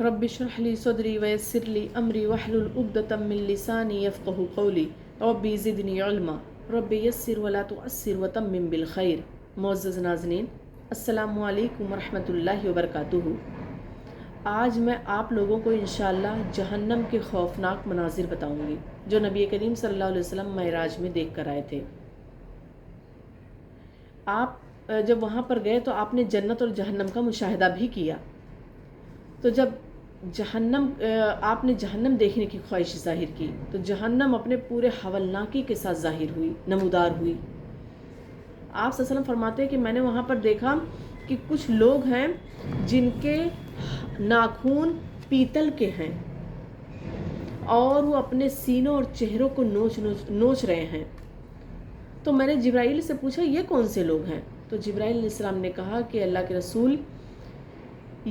رب اشرح لي صدري ويسر لي أمري واحلل عقدة من لساني يفقهوا قولي ربي زدني علما رب يسر ولا تعسر وتمم بالخير۔ معزز ناظرین، السلام علیکم ورحمۃ اللہ وبرکاتہ۔ آج میں آپ لوگوں کو انشاءاللہ جہنم کے خوفناک مناظر بتاؤں گی جو نبی کریم صلی اللہ علیہ وسلم معراج میں دیکھ کر آئے تھے۔ آپ جب وہاں پر گئے تو آپ نے جنت اور جہنم کا مشاہدہ بھی کیا۔ تو جب آپ نے جہنم دیکھنے کی خواہش ظاہر کی تو جہنم اپنے پورے ہولناکی کے ساتھ ظاہر ہوئی، نمودار ہوئی۔ آپ صلی اللہ علیہ وسلم فرماتے ہیں کہ میں نے وہاں پر دیکھا کہ کچھ لوگ ہیں جن کے ناخون پیتل کے ہیں اور وہ اپنے سینوں اور چہروں کو نوچ رہے ہیں۔ تو میں نے جبرائیل سے پوچھا یہ کون سے لوگ ہیں؟ تو جبرائیل علیہ السلام نے کہا کہ اللہ کے رسول،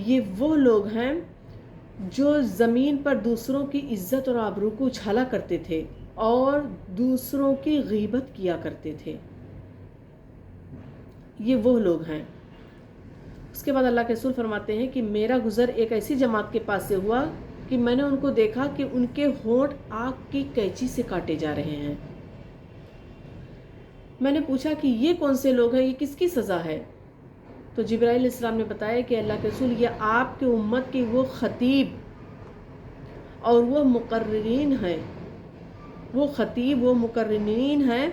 یہ وہ لوگ ہیں جو زمین پر دوسروں کی عزت اور آبرو کو اچھالا کرتے تھے اور دوسروں کی غیبت کیا کرتے تھے۔ یہ وہ لوگ ہیں۔ اس کے بعد اللہ کے رسول فرماتے ہیں کہ میرا گزر ایک ایسی جماعت کے پاس سے ہوا کہ میں نے ان کو دیکھا کہ ان کے ہونٹ آگ کی قینچی سے کاٹے جا رہے ہیں۔ میں نے پوچھا کہ یہ کون سے لوگ ہیں، یہ کس کی سزا ہے؟ تو جبرائیل علیہ السلام نے بتایا کہ اللہ کے رسول، یہ آپ کے امت کے وہ خطیب اور وہ مقررین ہیں، وہ مقررین ہیں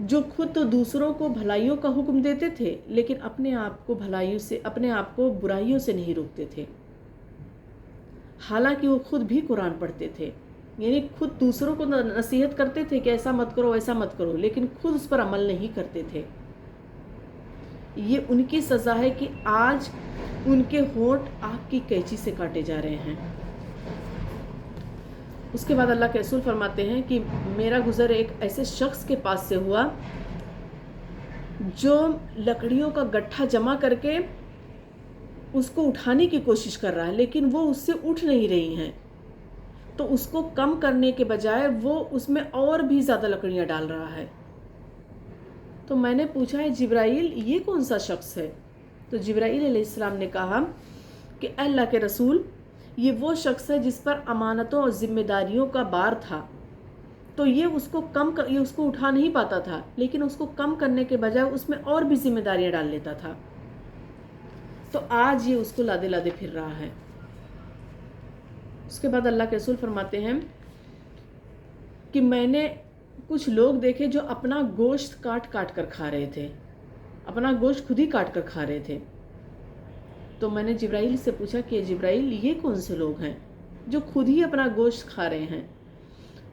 جو خود تو دوسروں کو بھلائیوں کا حکم دیتے تھے لیکن اپنے آپ کو برائیوں سے نہیں روکتے تھے۔ حالانکہ وہ خود بھی قرآن پڑھتے تھے، یعنی خود دوسروں کو نصیحت کرتے تھے کہ ایسا مت کرو ایسا مت کرو، لیکن خود اس پر عمل نہیں کرتے تھے۔ یہ ان کی سزا ہے کہ آج ان کے ہونٹ آگ کی قینچی سے کاٹے جا رہے ہیں۔ اس کے بعد اللہ کے رسول فرماتے ہیں کہ میرا گزر ایک ایسے شخص کے پاس سے ہوا جو لکڑیوں کا گٹھا جمع کر کے اس کو اٹھانے کی کوشش کر رہا ہے لیکن وہ اس سے اٹھ نہیں رہی ہیں، تو اس کو کم کرنے کے بجائے وہ اس میں اور بھی زیادہ لکڑیاں ڈال رہا ہے۔ تو میں نے پوچھا ہے جبرائیل، یہ کون سا شخص ہے؟ تو جبرائیل علیہ السلام نے کہا کہ اے اللہ کے رسول، یہ وہ شخص ہے جس پر امانتوں اور ذمہ داریوں کا بار تھا، تو یہ اس کو اٹھا نہیں پاتا تھا لیکن اس کو کم کرنے کے بجائے اس میں اور بھی ذمہ داریاں ڈال لیتا تھا، تو آج یہ اس کو لادے لادے پھر رہا ہے۔ اس کے بعد اللہ کے رسول فرماتے ہیں کہ میں نے کچھ لوگ دیکھے جو اپنا گوشت کاٹ کاٹ کر کھا رہے تھے، اپنا گوشت خود ہی کاٹ کر کھا رہے تھے۔ تو میں نے جبرائیل سے پوچھا کہ جبرائیل، یہ کون سے لوگ ہیں جو خود ہی اپنا گوشت کھا رہے ہیں؟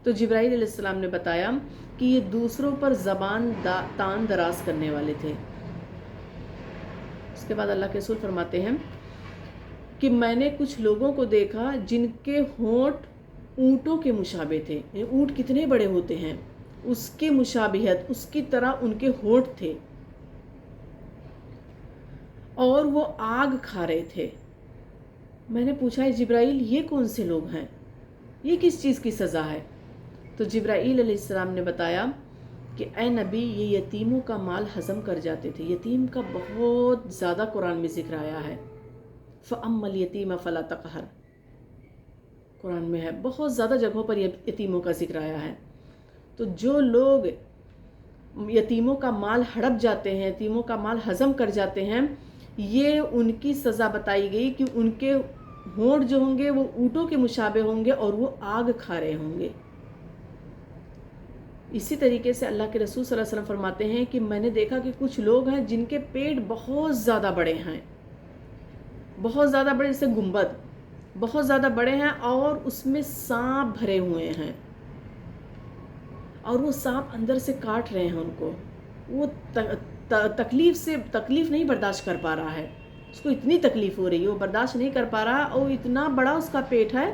تو جبرائیل علیہ السلام نے بتایا کہ یہ دوسروں پر زبان تان دراز کرنے والے تھے۔ اس کے بعد اللہ کے رسول فرماتے ہیں کہ میں نے کچھ لوگوں کو دیکھا جن کے ہونٹ اونٹوں کے مشابہ تھے، اونٹ کتنے بڑے ہوتے ہیں اس کے مشابہت، اس کی طرح ان کے ہونٹ تھے اور وہ آگ کھا رہے تھے۔ میں نے پوچھا ہے جبرائیل، یہ کون سے لوگ ہیں، یہ کس چیز کی سزا ہے؟ تو جبرائیل علیہ السلام نے بتایا کہ اے نبی، یہ یتیموں کا مال ہضم کر جاتے تھے۔ یتیم کا بہت زیادہ قرآن میں ذکر آیا ہے، فَأَمَّا الْيَتِيمَ فَلَا تَقْهَرْ، قرآن میں ہے، بہت زیادہ جگہوں پر یتیموں کا ذکر آیا ہے۔ تو جو لوگ یتیموں کا مال ہڑپ جاتے ہیں، یتیموں کا مال ہضم کر جاتے ہیں، یہ ان کی سزا بتائی گئی کہ ان کے ہونٹ جو ہوں گے وہ اونٹوں کے مشابہ ہوں گے اور وہ آگ کھا رہے ہوں گے۔ اسی طریقے سے اللہ کے رسول صلی اللہ علیہ وسلم فرماتے ہیں کہ میں نے دیکھا کہ کچھ لوگ ہیں جن کے پیٹ بہت زیادہ بڑے ہیں، بہت زیادہ بڑے، جیسے گنبد، بہت زیادہ بڑے ہیں اور اس میں سانپ بھرے ہوئے ہیں اور وہ سانپ اندر سے کاٹ رہے ہیں ان کو۔ وہ تکلیف نہیں برداشت کر پا رہا ہے، اس کو اتنی تکلیف ہو رہی ہے، وہ برداشت نہیں کر پا رہا، اور اتنا بڑا اس کا پیٹ ہے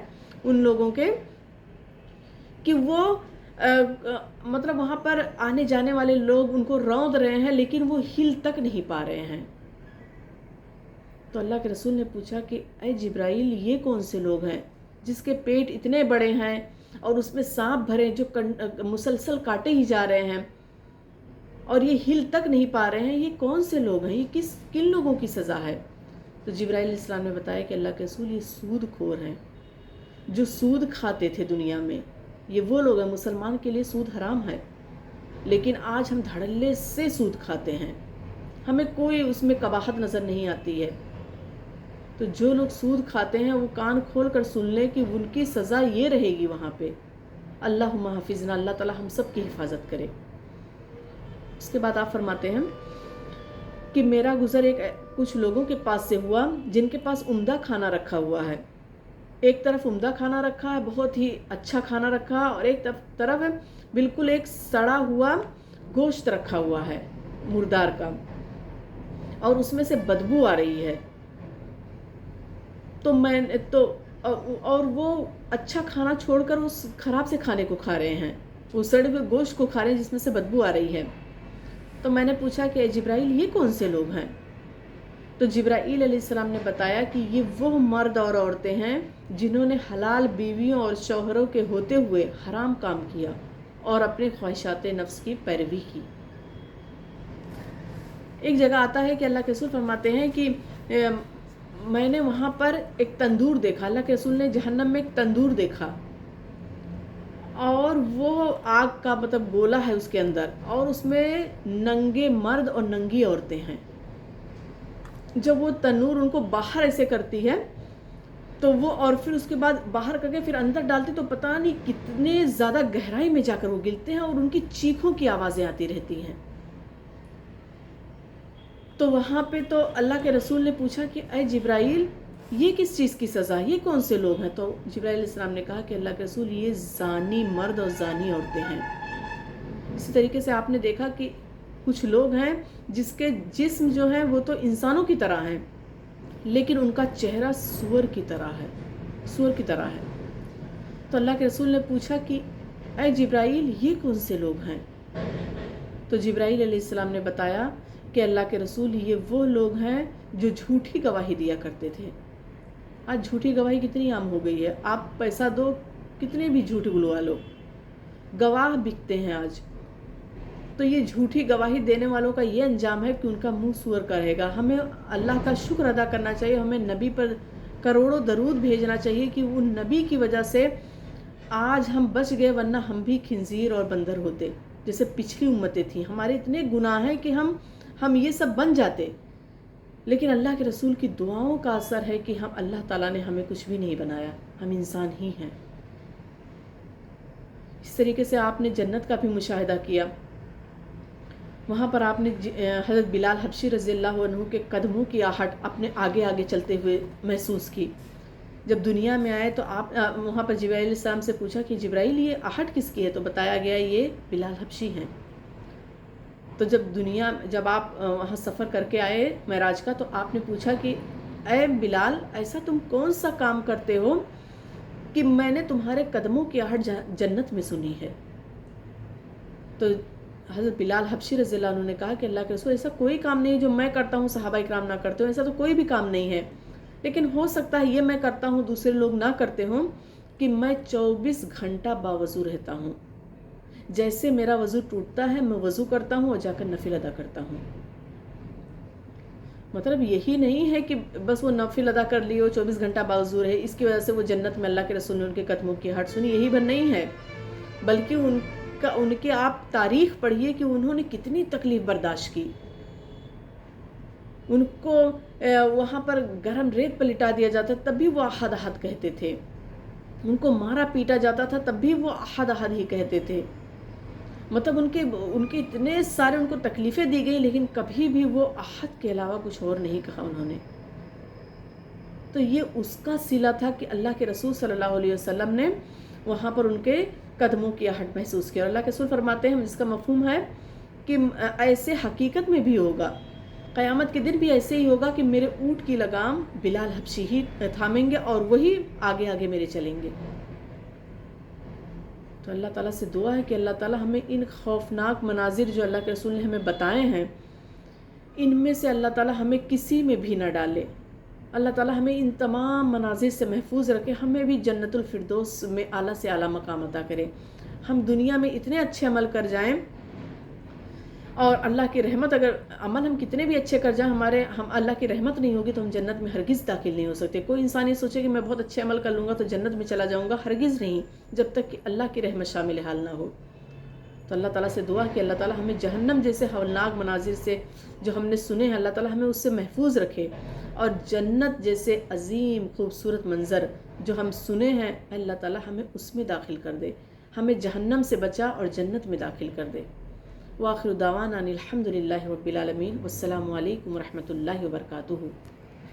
ان لوگوں کے کہ وہ مطلب وہاں پر آنے جانے والے لوگ ان کو روند رہے ہیں لیکن وہ ہل تک نہیں پا رہے ہیں۔ تو اللہ کے رسول نے پوچھا کہ اے جبرائیل، یہ کون سے لوگ ہیں جس کے پیٹ اتنے بڑے ہیں اور اس میں سانپ بھرے جو مسلسل کاٹے ہی جا رہے ہیں اور یہ ہل تک نہیں پا رہے ہیں، یہ کون سے لوگ ہیں، یہ کن لوگوں کی سزا ہے؟ تو جبرائیل علیہ السلام نے بتایا کہ اللہ کے رسول یہ سود خور ہیں، جو سود کھاتے تھے دنیا میں، یہ وہ لوگ ہیں، مسلمان کے لیے سود حرام ہے، لیکن آج ہم دھڑلے سے سود کھاتے ہیں، ہمیں کوئی اس میں قباحت نظر نہیں آتی ہے۔ تو جو لوگ سود کھاتے ہیں وہ کان کھول کر سن لیں کہ ان کی سزا یہ رہے گی وہاں پہ۔ اللہم حافظنا، اللہ تعالی ہم سب کی حفاظت کرے۔ اس کے بعد آپ فرماتے ہیں کہ میرا گزر کچھ لوگوں کے پاس سے ہوا جن کے پاس عمدہ کھانا رکھا ہوا ہے۔ ایک طرف عمدہ کھانا رکھا ہے، بہت ہی اچھا کھانا رکھا ہے، اور ایک طرف ہے بالکل ایک سڑا ہوا گوشت رکھا ہوا ہے مردار کا، اور اس میں سے بدبو آ رہی ہے۔ اور وہ اچھا کھانا چھوڑ کر اس خراب سے کھانے کو کھا رہے ہیں، وہ سڑے ہوئے گوشت کو کھا رہے ہیں جس میں سے بدبو آ رہی ہے۔ تو میں نے پوچھا کہ اے جبرائیل یہ کون سے لوگ ہیں؟ تو جبرائیل علیہ السلام نے بتایا کہ یہ وہ مرد اور عورتیں ہیں جنہوں نے حلال بیویوں اور شوہروں کے ہوتے ہوئے حرام کام کیا اور اپنے خواہشات نفس کی پیروی کی۔ ایک جگہ آتا ہے کہ اللہ کے رسول فرماتے ہیں کہ میں نے وہاں پر ایک تندور دیکھا، اللہ کے رسول نے جہنم میں ایک تندور دیکھا، اور وہ آگ کا گولا ہے اس کے اندر، اور اس میں ننگے مرد اور ننگی عورتیں ہیں۔ جب وہ تنور ان کو باہر ایسے کرتی ہے تو وہ، اور پھر اس کے بعد باہر کر کے پھر اندر ڈالتی تو پتہ نہیں کتنے زیادہ گہرائی میں جا کر وہ گرتے ہیں، اور ان کی چیخوں کی آوازیں آتی رہتی ہیں۔ تو وہاں پہ تو اللہ کے رسول نے پوچھا کہ اے جبرائیل یہ کس چیز کی سزا، یہ کون سے لوگ ہیں؟ تو جبرائیل علیہ السلام نے کہا کہ اللہ کے رسول یہ زانی مرد اور زانی عورتیں ہیں۔ اسی طریقے سے آپ نے دیکھا کہ کچھ لوگ ہیں جس کے جسم جو ہیں وہ تو انسانوں کی طرح ہیں، لیکن ان کا چہرہ سور کی طرح ہے۔ تو اللہ کے رسول نے پوچھا کہ اے جبرائیل یہ کون سے لوگ ہیں؟ تو جبرائیل علیہ السلام نے بتایا کہ اللہ کے رسول یہ وہ لوگ ہیں جو جھوٹی گواہی دیا کرتے تھے۔ آج جھوٹی گواہی کتنی عام ہو گئی ہے، آپ پیسہ دو کتنے بھی جھوٹ گلوا لو، گواہ بکتے ہیں آج۔ تو یہ جھوٹی گواہی دینے والوں کا یہ انجام ہے کہ ان کا منہ سور کا رہے گا۔ ہمیں اللہ کا شکر ادا کرنا چاہیے، ہمیں نبی پر کروڑوں درود بھیجنا چاہیے کہ ان نبی کی وجہ سے آج ہم بچ گئے، ورنہ ہم بھی خنزیر اور بندر ہوتے جیسے پچھلی امتیں تھیں۔ ہمارے اتنے گناہ ہیں کہ ہم یہ سب بن جاتے، لیکن اللہ کے رسول کی دعاؤں کا اثر ہے کہ اللہ تعالیٰ نے ہمیں کچھ بھی نہیں بنایا، ہم انسان ہی ہیں۔ اس طریقے سے آپ نے جنت کا بھی مشاہدہ کیا، وہاں پر آپ نے حضرت بلال حبشی رضی اللہ عنہ کے قدموں کی آہٹ اپنے آگے آگے چلتے ہوئے محسوس کی۔ جب دنیا میں آئے تو آپ وہاں پر جبرائیل علیہ السلام سے پوچھا کہ جبرائیل یہ آہٹ کس کی ہے؟ تو بتایا گیا یہ بلال حبشی ہیں۔ تو جب آپ وہاں سفر کر کے آئے معراج کا، تو آپ نے پوچھا کہ اے بلال ایسا تم کون سا کام کرتے ہو کہ میں نے تمہارے قدموں کی آہٹ جنت میں سنی ہے؟ تو حضرت بلال حبشی رضی اللہ عنہ نے کہا کہ اللہ کے رسول ایسا کوئی کام نہیں جو میں کرتا ہوں صحابہ اکرام نہ کرتے ہوں، ایسا تو کوئی بھی کام نہیں ہے، لیکن ہو سکتا ہے یہ میں کرتا ہوں دوسرے لوگ نہ کرتے ہوں کہ میں 24 گھنٹہ باوضو رہتا ہوں۔ جیسے میرا وضو ٹوٹتا ہے میں وضو کرتا ہوں اور جا کر نفل ادا کرتا ہوں۔ مطلب یہی نہیں ہے کہ بس وہ نفل ادا کر لیے 24 گھنٹہ باوضو رہے، اس کی وجہ سے وہ جنت میں اللہ کے رسول نے ان کے قدموں کی آہٹ سنی، یہی بھر نہیں ہے، بلکہ ان کے آپ تاریخ پڑھیے کہ انہوں نے کتنی تکلیف برداشت کی۔ ان کو وہاں پر گرم ریت پر لٹا دیا جاتا تب بھی وہ احد احد کہتے تھے، ان کو مارا پیٹا جاتا تھا تب بھی وہ احد احد ہی کہتے تھے۔ مطلب ان کے اتنے سارے ان کو تکلیفیں دی گئی، لیکن کبھی بھی وہ احد کے علاوہ کچھ اور نہیں کہا انہوں نے۔ تو یہ اس کا صلہ تھا کہ اللہ کے رسول صلی اللہ علیہ وسلم نے وہاں پر ان کے قدموں کی آہٹ محسوس کیا۔ اللہ کے رسول فرماتے ہیں جس کا مفہوم ہے کہ ایسے حقیقت میں بھی ہوگا، قیامت کے دن بھی ایسے ہی ہوگا کہ میرے اونٹ کی لگام بلال حبشی ہی تھامیں گے اور وہی آگے آگے میرے چلیں گے۔ تو اللہ تعالیٰ سے دعا ہے کہ اللہ تعالیٰ ہمیں ان خوفناک مناظر جو اللہ کے رسول نے ہمیں بتائے ہیں، ان میں سے اللہ تعالیٰ ہمیں کسی میں بھی نہ ڈالے۔ اللہ تعالیٰ ہمیں ان تمام مناظر سے محفوظ رکھے، ہمیں بھی جنت الفردوس میں اعلیٰ سے اعلیٰ مقام عطا کرے۔ ہم دنیا میں اتنے اچھے عمل کر جائیں اور اللہ کی رحمت، اگر عمل ہم کتنے بھی اچھے کر جائیں، ہم اللہ کی رحمت نہیں ہوگی تو ہم جنت میں ہرگز داخل نہیں ہو سکتے۔ کوئی انسان یہ سوچے کہ میں بہت اچھے عمل کر لوں گا تو جنت میں چلا جاؤں گا، ہرگز نہیں، جب تک کہ اللہ کی رحمت شامل حال نہ ہو۔ تو اللہ تعالیٰ سے دعا کہ اللہ تعالیٰ ہمیں جہنم جیسے ہولناک مناظر سے جو ہم نے سنے ہیں، اللہ تعالیٰ ہمیں اس سے محفوظ رکھے، اور جنت جیسے عظیم خوبصورت منظر جو ہم سنے ہیں، اللہ تعالیٰ ہمیں اس میں داخل کر دے، ہمیں جہنم سے بچا اور جنت میں داخل کر دے۔ وآخر دعوانا ان الحمد للہ رب العالمین، والسلام علیکم ورحمۃ اللہ وبرکاتہ۔